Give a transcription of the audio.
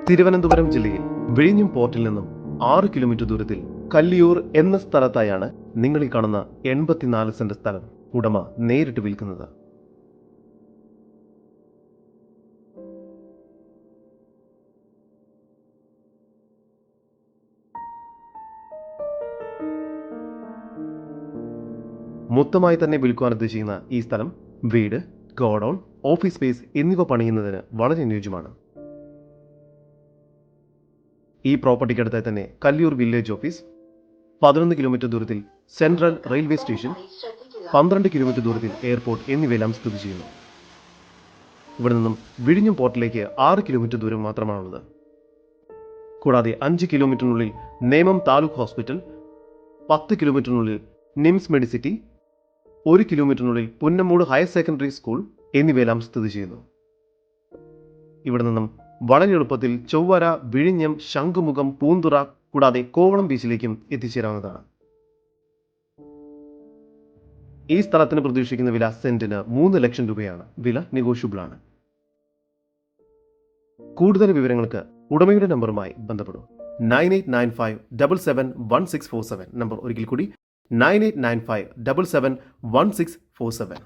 തിരുവനന്തപുരം ജില്ലയിൽ വിഴിഞ്ഞം പോർട്ടിൽ നിന്നും 6 കിലോമീറ്റർ ദൂരത്തിൽ കല്ലിയൂർ എന്ന സ്ഥലത്തായാണ് നിങ്ങൾ ഈ കാണുന്ന 84 സെന്റ് സ്ഥലം ഉടമ നേരിട്ട് വിൽക്കുന്നത്. മൊത്തമായി തന്നെ വിൽക്കുവാൻ ഉദ്ദേശിക്കുന്ന ഈ സ്ഥലം വീട്, ഗോഡൌൺ, ഓഫീസ് സ്പേസ് എന്നിവ പണിയുന്നതിന് വളരെ അനുയോജ്യമാണ്. ഈ പ്രോപ്പർട്ടിക്കടുത്തായി തന്നെ കല്ലിയൂർ വില്ലേജ് ഓഫീസ്, 11 കിലോമീറ്റർ ദൂരത്തിൽ സെൻട്രൽ റെയിൽവേ സ്റ്റേഷൻ, 12 കിലോമീറ്റർ ദൂരത്തിൽ എയർപോർട്ട് എന്നിവയെല്ലാം സ്ഥിതി ചെയ്യുന്നു. ഇവിടെ നിന്നും വിഴിഞ്ഞം പോർട്ടിലേക്ക് 6 കിലോമീറ്റർ ദൂരം മാത്രമാണുള്ളത്. കൂടാതെ 5 കിലോമീറ്ററിനുള്ളിൽ നേമം താലൂക്ക് ഹോസ്പിറ്റൽ, 10 കിലോമീറ്ററിനുള്ളിൽ നിംസ് മെഡിസിറ്റി, 1 കിലോമീറ്ററിനുള്ളിൽ പുന്നമൂട് ഹയർ സെക്കൻഡറി സ്കൂൾ എന്നിവയെല്ലാം സ്ഥിതി ചെയ്യുന്നു. ഇവിടെ നിന്നും വളരെ എളുപ്പത്തിൽ ചൊവ്വര, വിഴിഞ്ഞം, ശംഖുമുഖം, പൂന്തുറ കൂടാതെ കോവളം ബീച്ചിലേക്കും എത്തിച്ചേരാവുന്നതാണ്. ഈ സ്ഥലത്തിന് പ്രതീക്ഷിക്കുന്ന വില സെന്റിന് 3 ലക്ഷം രൂപയാണ്. വില നെഗോഷ്യബിൾ ആണ്. കൂടുതൽ വിവരങ്ങൾക്ക് ഉടമയുടെ നമ്പറുമായി ബന്ധപ്പെടും. 9895771647. നമ്പർ ഒരിക്കൽ കൂടി 9895771647.